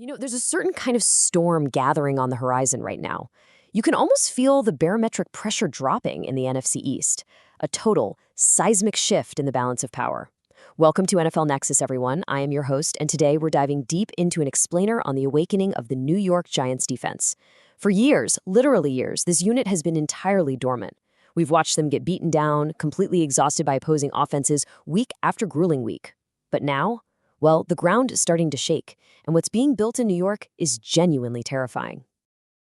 There's a certain kind of storm gathering on the horizon right now. You can almost feel the barometric pressure dropping in the NFC East, a total seismic shift in the balance of power. Welcome to NFL Nexus, everyone. I am your host, and today we're diving deep into an explainer on the awakening of the New York Giants defense. For years, literally years, this unit has been entirely dormant. We've watched them get beaten down, completely exhausted by opposing offenses, week after grueling week. But now, well, the ground is starting to shake, and what's being built in New York is genuinely terrifying.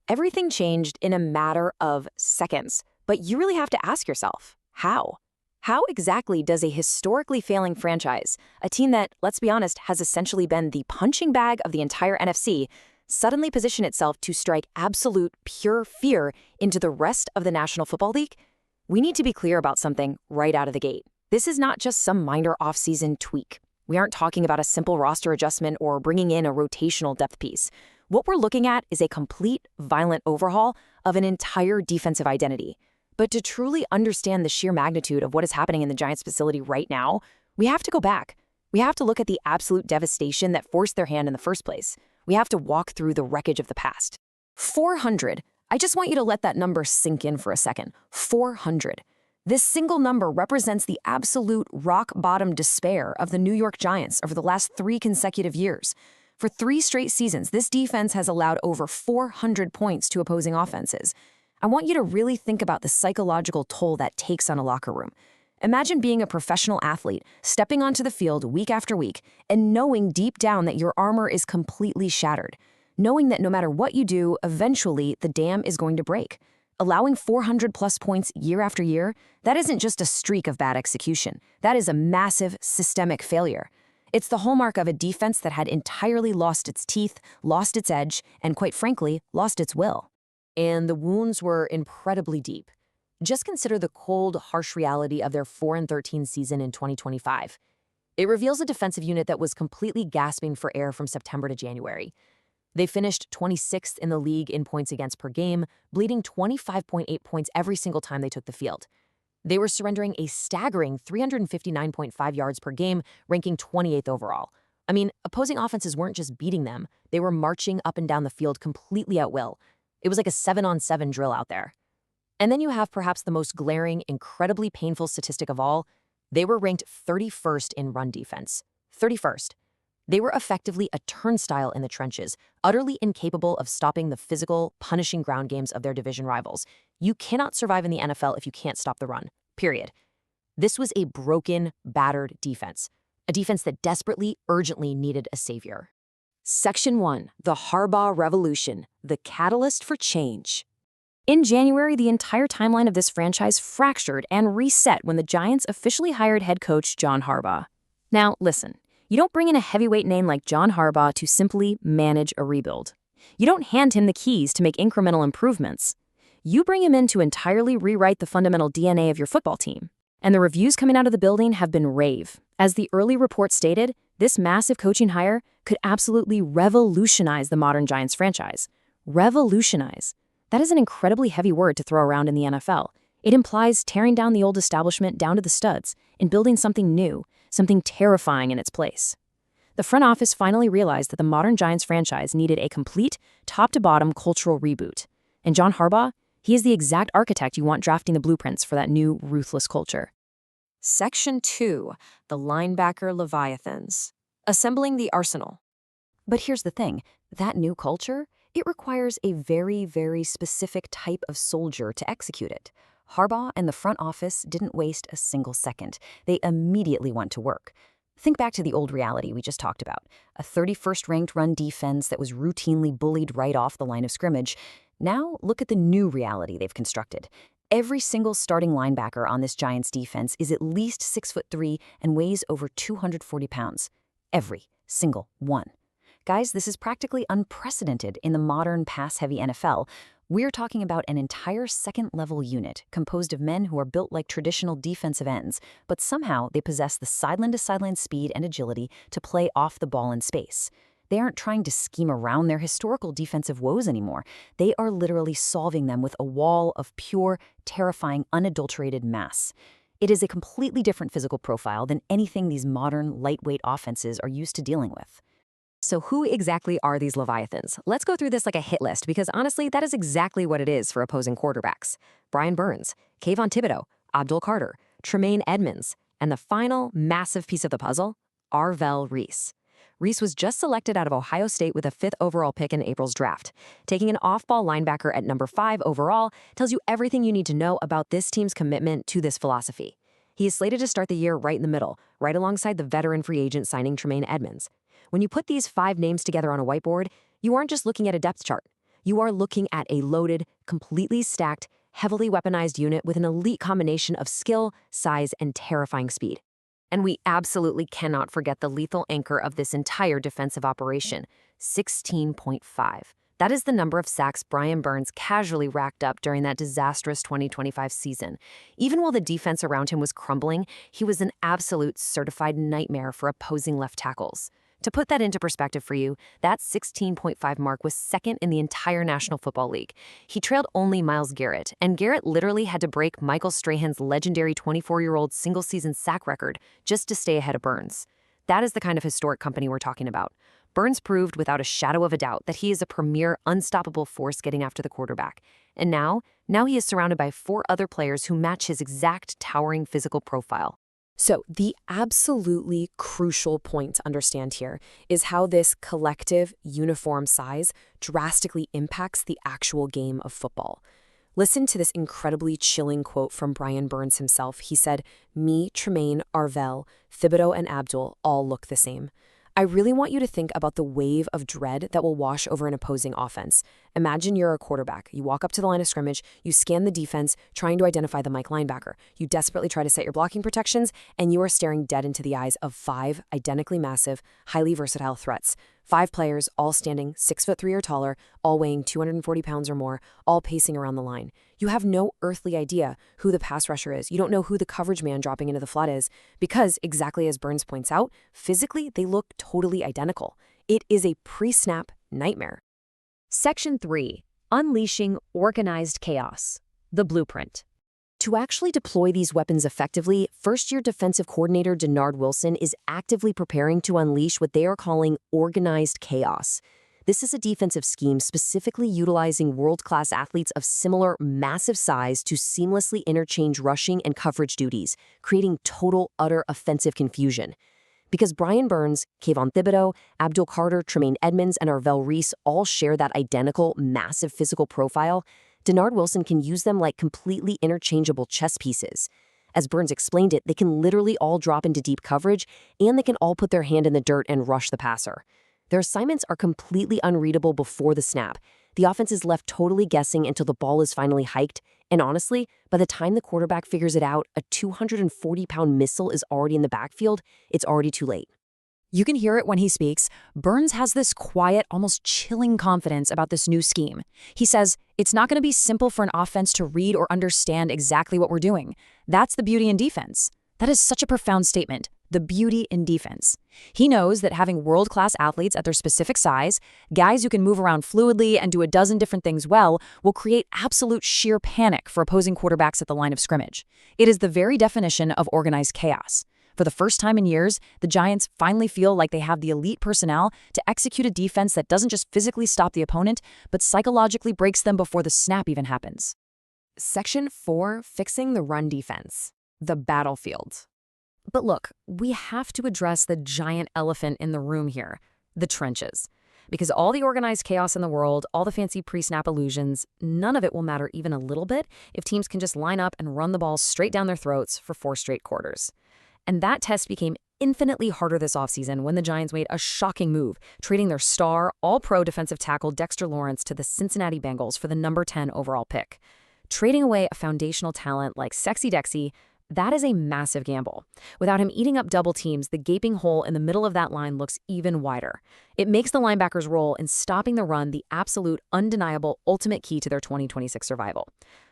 Everything changed in a matter of seconds, but you really have to ask yourself, how? How exactly does a historically failing franchise, a team that, let's be honest, has essentially been the punching bag of the entire NFC, suddenly position itself to strike absolute pure fear into the rest of the National Football League? We need to be clear about something right out of the gate. This is not just some minor offseason tweak. We aren't talking about a simple roster adjustment or bringing in a rotational depth piece. What we're looking at is a complete, violent overhaul of an entire defensive identity. But to truly understand the sheer magnitude of what is happening in the Giants facility right now, we have to go back. We have to look at the absolute devastation that forced their hand in the first place. We have to walk through the wreckage of the past. 400. I just want you to let that number sink in for a second. 400. This single number represents the absolute rock-bottom despair of the New York Giants over the last 3 consecutive years. For 3 straight seasons, this defense has allowed over 400 points to opposing offenses. I want you to really think about the psychological toll that takes on a locker room. Imagine being a professional athlete, stepping onto the field week after week, and knowing deep down that your armor is completely shattered. Knowing that no matter what you do, eventually the dam is going to break. Allowing 400-plus points year after year, that isn't just a streak of bad execution. That is a massive, systemic failure. It's the hallmark of a defense that had entirely lost its teeth, lost its edge, and quite frankly, lost its will. And the wounds were incredibly deep. Just consider the cold, harsh reality of their 4-13 season in 2025. It reveals a defensive unit that was completely gasping for air from September to January. They finished 26th in the league in points against per game, bleeding 25.8 points every single time they took the field. They were surrendering a staggering 359.5 yards per game, ranking 28th overall. I mean, opposing offenses weren't just beating them, they were marching up and down the field completely at will. It was like a 7-on-7 drill out there. And then you have perhaps the most glaring, incredibly painful statistic of all. They were ranked 31st in run defense. 31st. They were effectively a turnstile in the trenches, utterly incapable of stopping the physical, punishing ground games of their division rivals. You cannot survive in the NFL if you can't stop the run, period. This was a broken, battered defense, a defense that desperately, urgently needed a savior. Section 1, the Harbaugh Revolution, the catalyst for change. In January, the entire timeline of this franchise fractured and reset when the Giants officially hired head coach John Harbaugh. Now, listen. You don't bring in a heavyweight name like John Harbaugh to simply manage a rebuild. You don't hand him the keys to make incremental improvements. You bring him in to entirely rewrite the fundamental DNA of your football team. And the reviews coming out of the building have been rave. As the early report stated, this massive coaching hire could absolutely revolutionize the modern Giants franchise. Revolutionize. That is an incredibly heavy word to throw around in the NFL. It implies tearing down the old establishment down to the studs and building something new, something terrifying in its place. The front office finally realized that the modern Giants franchise needed a complete, top-to-bottom cultural reboot. And John Harbaugh, he is the exact architect you want drafting the blueprints for that new, ruthless culture. Section 2, the linebacker Leviathans. Assembling the arsenal. But here's the thing, that new culture, it requires a very, very specific type of soldier to execute it. Harbaugh and the front office didn't waste a single second. They immediately went to work. Think back to the old reality we just talked about. A 31st ranked run defense that was routinely bullied right off the line of scrimmage. Now look at the new reality they've constructed. Every single starting linebacker on this Giants defense is at least 6'3" and weighs over 240 pounds. Every single one. Guys, this is practically unprecedented in the modern pass-heavy NFL. We're talking about an entire second-level unit composed of men who are built like traditional defensive ends, but somehow they possess the sideline-to-sideline speed and agility to play off the ball in space. They aren't trying to scheme around their historical defensive woes anymore. They are literally solving them with a wall of pure, terrifying, unadulterated mass. It is a completely different physical profile than anything these modern, lightweight offenses are used to dealing with. So who exactly are these Leviathans? Let's go through this like a hit list because honestly, that is exactly what it is for opposing quarterbacks. Brian Burns, Kayvon Thibodeau, Abdul Carter, Tremaine Edmonds, and the final massive piece of the puzzle, Arvell Reese. Reese was just selected out of Ohio State with a 5th overall pick in April's draft. Taking an off-ball linebacker at number 5 overall tells you everything you need to know about this team's commitment to this philosophy. He is slated to start the year right in the middle, right alongside the veteran free agent signing Tremaine Edmonds. When you put these 5 names together on a whiteboard, you aren't just looking at a depth chart. You are looking at a loaded, completely stacked, heavily weaponized unit with an elite combination of skill, size, and terrifying speed. And we absolutely cannot forget the lethal anchor of this entire defensive operation, 16.5. That is the number of sacks Brian Burns casually racked up during that disastrous 2025 season. Even while the defense around him was crumbling, he was an absolute certified nightmare for opposing left tackles. To put that into perspective for you, that 16.5 mark was second in the entire National Football League. He trailed only Myles Garrett, and Garrett literally had to break Michael Strahan's legendary 24-year-old single-season sack record just to stay ahead of Burns. That is the kind of historic company we're talking about. Burns proved without a shadow of a doubt that he is a premier, unstoppable force getting after the quarterback. And now he is surrounded by 4 other players who match his exact towering physical profile. So the absolutely crucial point to understand here is how this collective, uniform size drastically impacts the actual game of football. Listen to this incredibly chilling quote from Brian Burns himself. He said, "Me, Tremaine, Arvell, Thibodeau, and Abdul all look the same." I really want you to think about the wave of dread that will wash over an opposing offense. Imagine you're a quarterback. You walk up to the line of scrimmage, you scan the defense, trying to identify the Mike linebacker. You desperately try to set your blocking protections, and you are staring dead into the eyes of 5 identically massive, highly versatile threats. 5 players, all standing 6'3" or taller, all weighing 240 pounds or more, all pacing around the line. You have no earthly idea who the pass rusher is. You don't know who the coverage man dropping into the flat is, because, exactly as Burns points out, physically they look totally identical. It is a pre-snap nightmare. Section 3. Unleashing Organized Chaos. The Blueprint. To actually deploy these weapons effectively, first-year defensive coordinator Denard Wilson is actively preparing to unleash what they are calling organized chaos. This is a defensive scheme specifically utilizing world-class athletes of similar massive size to seamlessly interchange rushing and coverage duties, creating total, utter offensive confusion. Because Brian Burns, Kayvon Thibodeau, Abdul Carter, Tremaine Edmonds, and Arvell Reese all share that identical, massive physical profile, Denard Wilson can use them like completely interchangeable chess pieces. As Burns explained it, they can literally all drop into deep coverage, and they can all put their hand in the dirt and rush the passer. Their assignments are completely unreadable before the snap. The offense is left totally guessing until the ball is finally hiked, and honestly, by the time the quarterback figures it out, a 240-pound missile is already in the backfield. It's already too late. You can hear it when he speaks. Burns has this quiet, almost chilling confidence about this new scheme. He says, it's not going to be simple for an offense to read or understand exactly what we're doing. That's the beauty in defense. That is such a profound statement, the beauty in defense. He knows that having world-class athletes at their specific size, guys who can move around fluidly and do a dozen different things well, will create absolute sheer panic for opposing quarterbacks at the line of scrimmage. It is the very definition of organized chaos. For the first time in years, the Giants finally feel like they have the elite personnel to execute a defense that doesn't just physically stop the opponent, but psychologically breaks them before the snap even happens. Section 4. Fixing the run defense. The battlefield. But look, we have to address the giant elephant in the room here, the trenches. Because all the organized chaos in the world, all the fancy pre-snap illusions, none of it will matter even a little bit if teams can just line up and run the ball straight down their throats for 4 straight quarters. And that test became infinitely harder this offseason when the Giants made a shocking move, trading their star, all-pro defensive tackle Dexter Lawrence to the Cincinnati Bengals for the number 10 overall pick. Trading away a foundational talent like Sexy Dexy, that is a massive gamble. Without him eating up double teams, the gaping hole in the middle of that line looks even wider. It makes the linebackers' role in stopping the run the absolute, undeniable, ultimate key to their 2026 survival.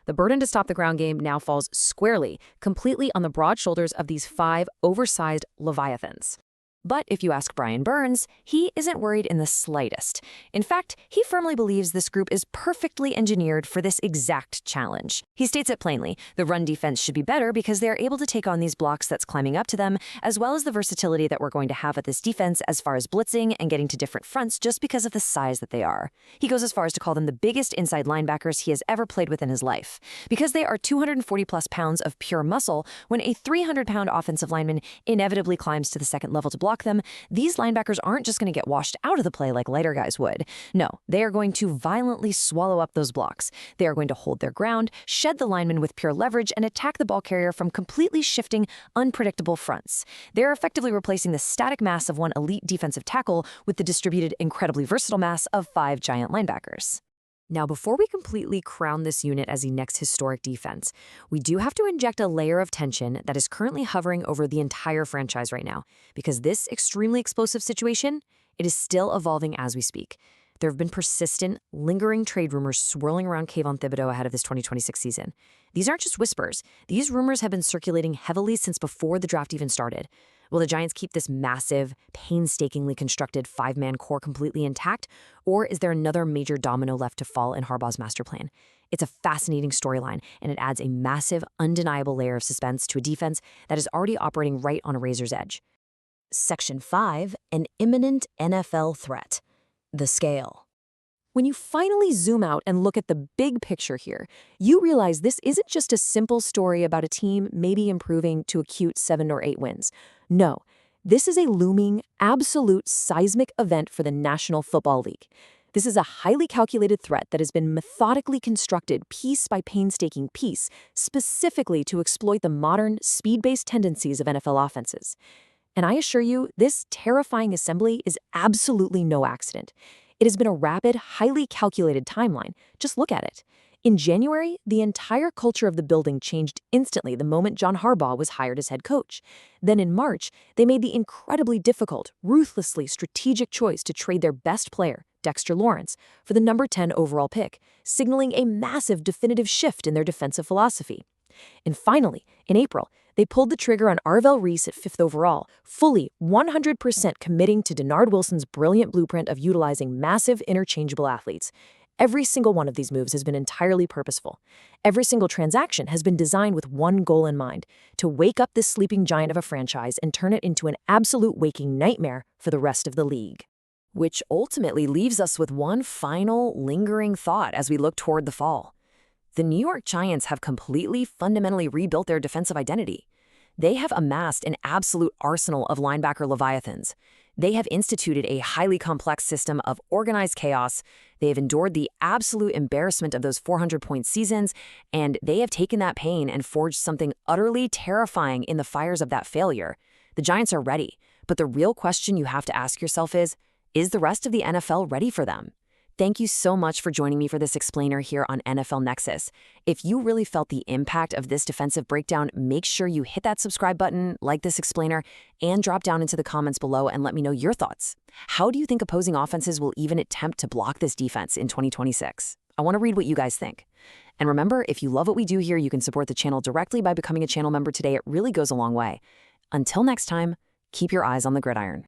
The burden to stop the ground game now falls squarely, completely on the broad shoulders of these 5 oversized leviathans. But if you ask Brian Burns, he isn't worried in the slightest. In fact, he firmly believes this group is perfectly engineered for this exact challenge. He states it plainly, the run defense should be better because they are able to take on these blocks that's climbing up to them, as well as the versatility that we're going to have at this defense as far as blitzing and getting to different fronts just because of the size that they are. He goes as far as to call them the biggest inside linebackers he has ever played with in his life. Because they are 240-plus pounds of pure muscle, when a 300-pound offensive lineman inevitably climbs to the second level to block them, these linebackers aren't just going to get washed out of the play like lighter guys would. No, they are going to violently swallow up those blocks. They are going to hold their ground, shed the lineman with pure leverage, and attack the ball carrier from completely shifting, unpredictable fronts. They're effectively replacing the static mass of one elite defensive tackle with the distributed, incredibly versatile mass of 5 giant linebackers. Now, before we completely crown this unit as the next historic defense, we do have to inject a layer of tension that is currently hovering over the entire franchise right now, because this extremely explosive situation, it is still evolving as we speak. There have been persistent, lingering trade rumors swirling around Kayvon Thibodeau ahead of this 2026 season. These aren't just whispers. These rumors have been circulating heavily since before the draft even started. Will the Giants keep this massive, painstakingly constructed 5-man core completely intact, or is there another major domino left to fall in Harbaugh's master plan? It's a fascinating storyline, and it adds a massive, undeniable layer of suspense to a defense that is already operating right on a razor's edge. Section 5, an imminent NFL threat. The scale. When you finally zoom out and look at the big picture here, you realize this isn't just a simple story about a team maybe improving to a cute 7 or 8 wins. No, this is a looming, absolute seismic event for the National Football League. This is a highly calculated threat that has been methodically constructed piece by painstaking piece, specifically to exploit the modern, speed-based tendencies of NFL offenses. And I assure you, this terrifying assembly is absolutely no accident. It has been a rapid, highly calculated timeline. Just look at it. In January, the entire culture of the building changed instantly the moment John Harbaugh was hired as head coach. Then in March, they made the incredibly difficult, ruthlessly strategic choice to trade their best player, Dexter Lawrence, for the number 10 overall pick, signaling a massive definitive shift in their defensive philosophy. And finally, in April, they pulled the trigger on Arvell Reese at 5th overall, fully 100% committing to Denard Wilson's brilliant blueprint of utilizing massive interchangeable athletes. Every single one of these moves has been entirely purposeful. Every single transaction has been designed with one goal in mind: to wake up this sleeping giant of a franchise and turn it into an absolute waking nightmare for the rest of the league. Which ultimately leaves us with one final, lingering thought as we look toward the fall. The New York Giants have completely, fundamentally rebuilt their defensive identity. They have amassed an absolute arsenal of linebacker leviathans. They have instituted a highly complex system of organized chaos. They have endured the absolute embarrassment of those 400-point seasons, and they have taken that pain and forged something utterly terrifying in the fires of that failure. The Giants are ready, but the real question you have to ask yourself is the rest of the NFL ready for them? Thank you so much for joining me for this explainer here on NFL Nexus. If you really felt the impact of this defensive breakdown, make sure you hit that subscribe button, like this explainer, and drop down into the comments below and let me know your thoughts. How do you think opposing offenses will even attempt to block this defense in 2026? I want to read what you guys think. And remember, if you love what we do here, you can support the channel directly by becoming a channel member today. It really goes a long way. Until next time, keep your eyes on the gridiron.